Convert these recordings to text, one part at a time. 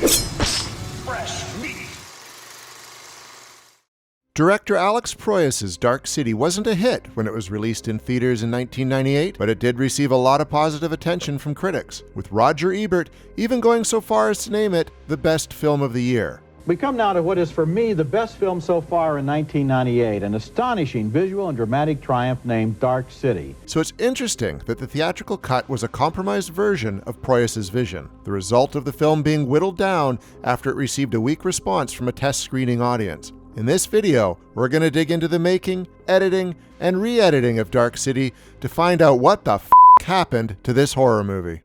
Fresh meat. Director Alex Proyas' Dark City wasn't a hit when it was released in theaters in 1998, but it did receive a lot of positive attention from critics, with Roger Ebert even going so far as to name it the best film of the year. We come now to what is for me the best film so far in 1998, an astonishing visual and dramatic triumph named Dark City. So it's interesting that the theatrical cut was a compromised version of Proyas' vision, the result of the film being whittled down after it received a weak response from a test screening audience. In this video, we're going to dig into the making, editing, and re-editing of Dark City to find out what the f*** happened to this horror movie.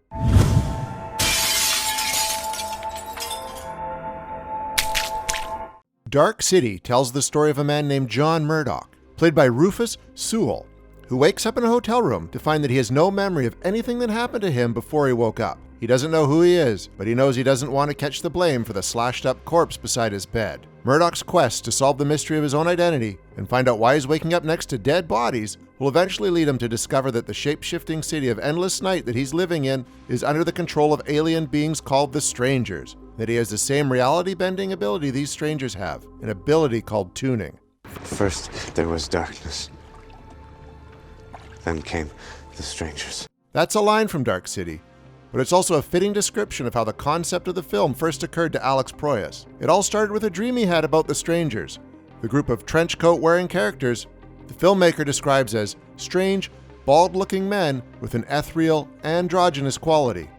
Dark City tells the story of a man named John Murdoch, played by Rufus Sewell, who wakes up in a hotel room to find that he has no memory of anything that happened to him before he woke up. He doesn't know who he is, but he knows he doesn't want to catch the blame for the slashed-up corpse beside his bed. Murdoch's quest to solve the mystery of his own identity and find out why he's waking up next to dead bodies will eventually lead him to discover that the shape-shifting city of endless night that he's living in is under the control of alien beings called the Strangers, that he has the same reality-bending ability these strangers have, an ability called tuning. First, there was darkness. Then came the Strangers. That's a line from Dark City, but it's also a fitting description of how the concept of the film first occurred to Alex Proyas. It all started with a dream he had about the Strangers, the group of trench coat-wearing characters the filmmaker describes as strange, bald-looking men with an ethereal, androgynous quality.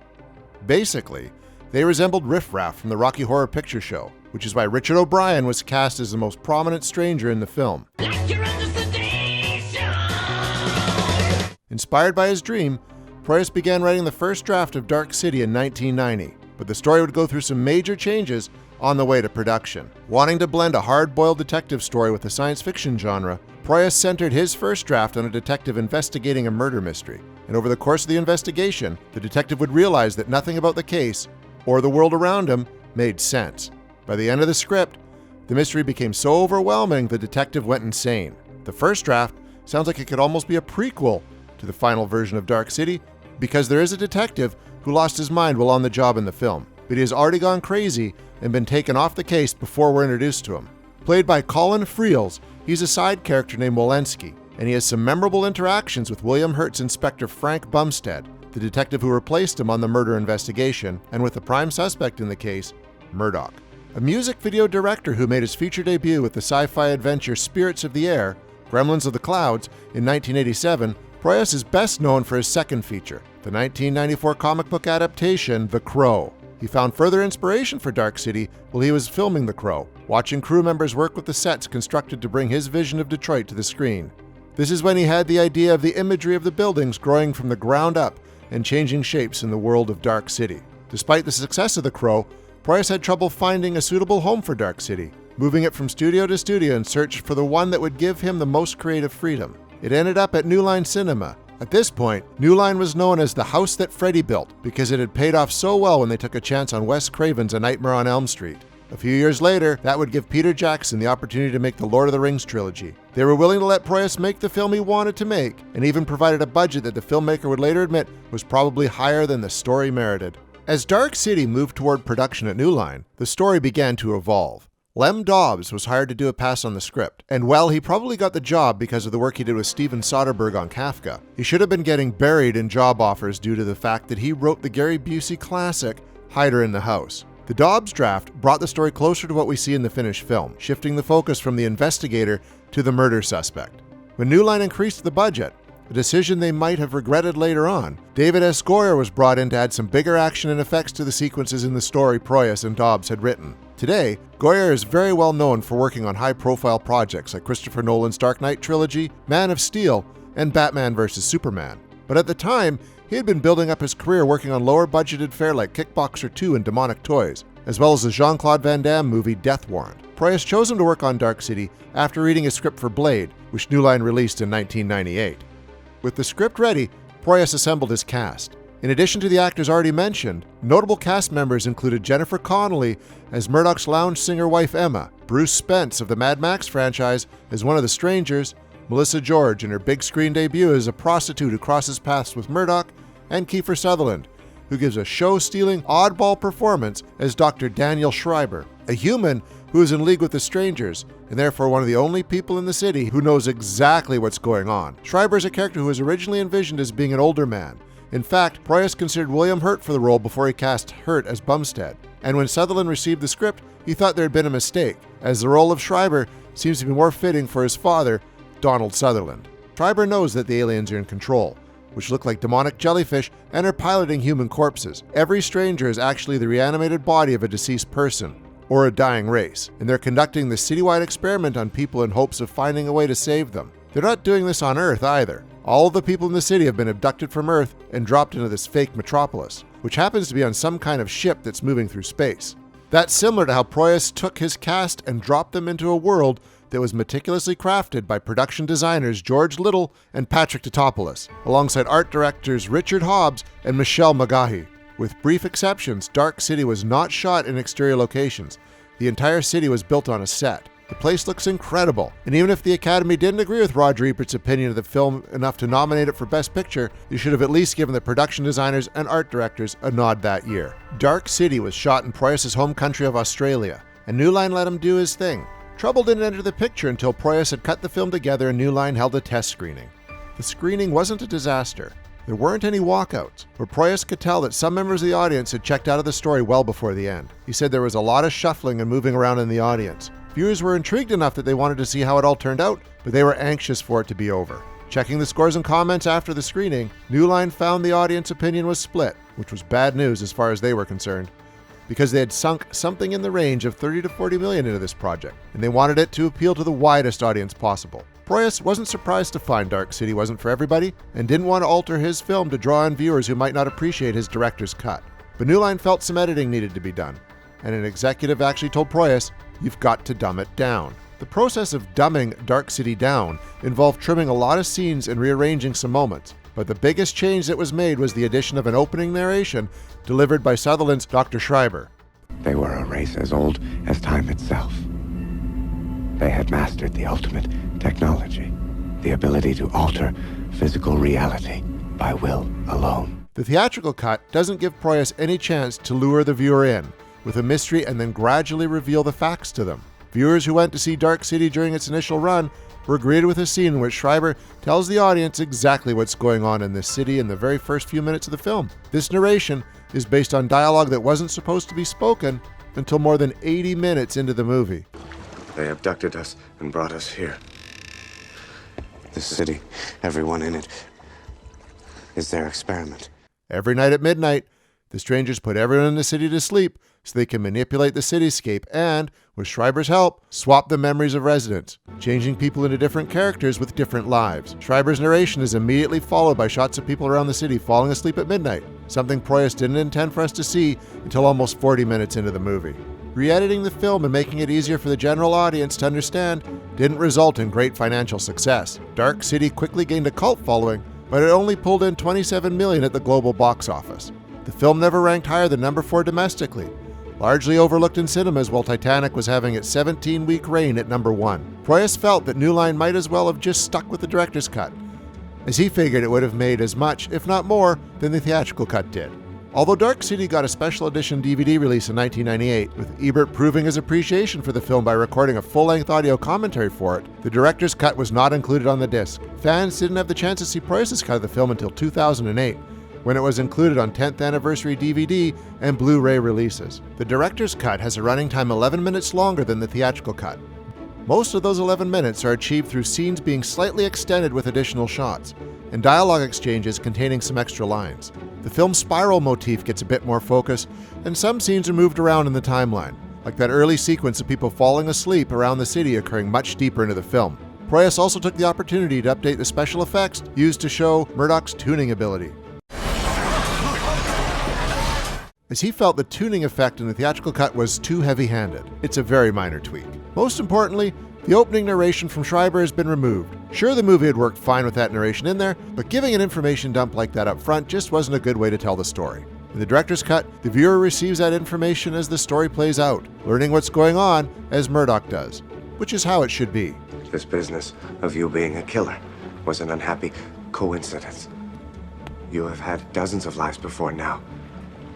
Basically, they resembled Riff Raff from the Rocky Horror Picture Show, which is why Richard O'Brien was cast as the most prominent stranger in the film. Inspired by his dream, Proyas began writing the first draft of Dark City in 1990, but the story would go through some major changes on the way to production. Wanting to blend a hard-boiled detective story with the science fiction genre, Proyas centered his first draft on a detective investigating a murder mystery, and over the course of the investigation, the detective would realize that nothing about the case, or the world around him, made sense. By the end of the script, the mystery became so overwhelming the detective went insane. The first draft sounds like it could almost be a prequel to the final version of Dark City, because there is a detective who lost his mind while on the job in the film, but he has already gone crazy and been taken off the case before we're introduced to him. Played by Colin Friels, he's a side character named Walensky, and he has some memorable interactions with William Hurt's Inspector Frank Bumstead, the detective who replaced him on the murder investigation, and with the prime suspect in the case, Murdoch. A music video director who made his feature debut with the sci-fi adventure Spirits of the Air, Gremlins of the Clouds, in 1987, Proyas is best known for his second feature, the 1994 comic book adaptation, The Crow. He found further inspiration for Dark City while he was filming The Crow, watching crew members work with the sets constructed to bring his vision of Detroit to the screen. This is when he had the idea of the imagery of the buildings growing from the ground up and changing shapes in the world of Dark City. Despite the success of The Crow, Proyas had trouble finding a suitable home for Dark City, moving it from studio to studio in search for the one that would give him the most creative freedom. It ended up at New Line Cinema. At this point, New Line was known as the house that Freddy built because it had paid off so well when they took a chance on Wes Craven's A Nightmare on Elm Street. A few years later, that would give Peter Jackson the opportunity to make the Lord of the Rings trilogy. They were willing to let Proyas make the film he wanted to make, and even provided a budget that the filmmaker would later admit was probably higher than the story merited. As Dark City moved toward production at New Line, the story began to evolve. Lem Dobbs was hired to do a pass on the script, and while he probably got the job because of the work he did with Steven Soderbergh on Kafka, he should have been getting buried in job offers due to the fact that he wrote the Gary Busey classic, Hider in the House. The Dobbs draft brought the story closer to what we see in the finished film, shifting the focus from the investigator to the murder suspect. When New Line increased the budget, a decision they might have regretted later on, David S. Goyer was brought in to add some bigger action and effects to the sequences in the story Proyas and Dobbs had written. Today, Goyer is very well known for working on high-profile projects like Christopher Nolan's Dark Knight trilogy, Man of Steel, and Batman vs. Superman. But at the time, he had been building up his career working on lower-budgeted fare like Kickboxer 2 and Demonic Toys, as well as the Jean-Claude Van Damme movie Death Warrant. Proyas chose him to work on Dark City after reading a script for Blade, which New Line released in 1998. With the script ready, Proyas assembled his cast. In addition to the actors already mentioned, notable cast members included Jennifer Connelly as Murdoch's lounge singer wife Emma, Bruce Spence of the Mad Max franchise as one of the Strangers, Melissa George in her big screen debut as a prostitute who crosses paths with Murdoch, and Kiefer Sutherland who gives a show-stealing, oddball performance as Dr. Daniel Schreiber, a human who is in league with the strangers, and therefore one of the only people in the city who knows exactly what's going on. Schreiber is a character who was originally envisioned as being an older man. In fact, Proyas considered William Hurt for the role before he cast Hurt as Bumstead. And when Sutherland received the script, he thought there had been a mistake, as the role of Schreiber seems to be more fitting for his father, Donald Sutherland. Schreiber knows that the aliens are in control, which look like demonic jellyfish and are piloting human corpses. Every stranger is actually the reanimated body of a deceased person, or a dying race, and they're conducting this citywide experiment on people in hopes of finding a way to save them. They're not doing this on Earth either. All of the people in the city have been abducted from Earth and dropped into this fake metropolis, which happens to be on some kind of ship that's moving through space. That's similar to how Proyas took his cast and dropped them into a world that was meticulously crafted by production designers George Little and Patrick Totopoulos, alongside art directors Richard Hobbs and Michelle Magahi. With brief exceptions, Dark City was not shot in exterior locations. The entire city was built on a set. The place looks incredible, and even if the Academy didn't agree with Roger Ebert's opinion of the film enough to nominate it for Best Picture, you should have at least given the production designers and art directors a nod that year. Dark City was shot in Proyas' home country of Australia, and New Line let him do his thing. Trouble didn't enter the picture until Proyas had cut the film together and New Line held a test screening. The screening wasn't a disaster. There weren't any walkouts, but Proyas could tell that some members of the audience had checked out of the story well before the end. He said there was a lot of shuffling and moving around in the audience. Viewers were intrigued enough that they wanted to see how it all turned out, but they were anxious for it to be over. Checking the scores and comments after the screening, New Line found the audience opinion was split, which was bad news as far as they were concerned, because they had sunk something in the range of 30 to 40 million into this project, and they wanted it to appeal to the widest audience possible. Proyas wasn't surprised to find Dark City wasn't for everybody, and didn't want to alter his film to draw in viewers who might not appreciate his director's cut. But New Line felt some editing needed to be done, and an executive actually told Proyas, "You've got to dumb it down." The process of dumbing Dark City down involved trimming a lot of scenes and rearranging some moments, but the biggest change that was made was the addition of an opening narration delivered by Sutherland's Dr. Schreiber. They were a race as old as time itself. They had mastered the ultimate technology, the ability to alter physical reality by will alone. The theatrical cut doesn't give Proyas any chance to lure the viewer in with a mystery and then gradually reveal the facts to them. Viewers who went to see Dark City during its initial run were greeted with a scene in which Schreiber tells the audience exactly what's going on in this city in the very first few minutes of the film. This narration is based on dialogue that wasn't supposed to be spoken until more than 80 minutes into the movie. They abducted us and brought us here. This city, everyone in it, is their experiment. Every night at midnight, the strangers put everyone in the city to sleep so they can manipulate the cityscape and, with Schreiber's help, swap the memories of residents, changing people into different characters with different lives. Schreiber's narration is immediately followed by shots of people around the city falling asleep at midnight, something Proyas didn't intend for us to see until almost 40 minutes into the movie. Re-editing the film and making it easier for the general audience to understand didn't result in great financial success. Dark City quickly gained a cult following, but it only pulled in $27 million at the global box office. The film never ranked higher than number 4 domestically, largely overlooked in cinemas while Titanic was having its 17-week reign at number 1. Proyas felt that New Line might as well have just stuck with the director's cut, as he figured it would have made as much, if not more, than the theatrical cut did. Although Dark City got a special edition DVD release in 1998, with Ebert proving his appreciation for the film by recording a full-length audio commentary for it, the director's cut was not included on the disc. Fans didn't have the chance to see Proyas' cut of the film until 2008, when it was included on 10th anniversary DVD and Blu-ray releases. The director's cut has a running time 11 minutes longer than the theatrical cut. Most of those 11 minutes are achieved through scenes being slightly extended with additional shots, and dialogue exchanges containing some extra lines. The film's spiral motif gets a bit more focus, and some scenes are moved around in the timeline, like that early sequence of people falling asleep around the city occurring much deeper into the film. Proyas also took the opportunity to update the special effects used to show Murdoch's tuning ability, as he felt the tuning effect in the theatrical cut was too heavy-handed. It's a very minor tweak. Most importantly, the opening narration from Schreiber has been removed. Sure, the movie had worked fine with that narration in there, but giving an information dump like that up front just wasn't a good way to tell the story. In the director's cut, the viewer receives that information as the story plays out, learning what's going on as Murdoch does, which is how it should be. This business of you being a killer was an unhappy coincidence. You have had dozens of lives before now.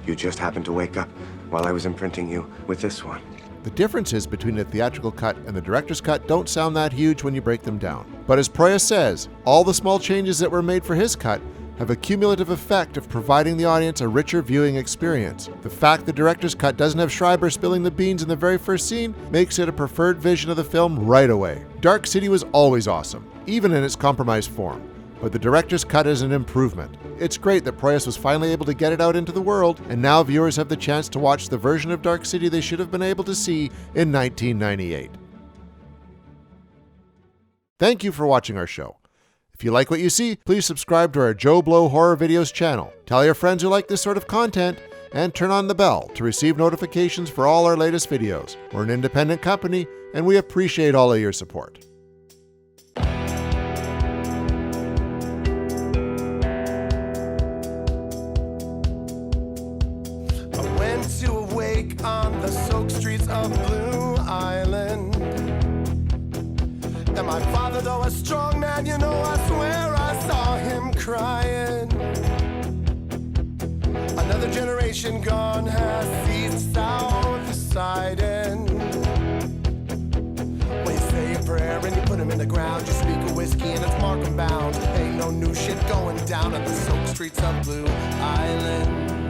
You just happened to wake up while I was imprinting you with this one. The differences between the theatrical cut and the director's cut don't sound that huge when you break them down. But as Proyas says, all the small changes that were made for his cut have a cumulative effect of providing the audience a richer viewing experience. The fact the director's cut doesn't have Schreiber spilling the beans in the very first scene makes it a preferred vision of the film right away. Dark City was always awesome, even in its compromised form, but the director's cut is an improvement. It's great that Proyas was finally able to get it out into the world, and now viewers have the chance to watch the version of Dark City they should have been able to see in 1998. Thank you for watching our show. If you like what you see, please subscribe to our JoBlo Horror Videos channel. Tell your friends who like this sort of content, and turn on the bell to receive notifications for all our latest videos. We're an independent company, and we appreciate all of your support. On the soaked streets of Blue Island. And my father, though a strong man, you know, I swear I saw him crying. Another generation gone has ceased south siding. When you say a prayer and you put him in the ground, you speak of whiskey and it's Markham bound. Ain't no new shit going down on the soaked streets of Blue Island.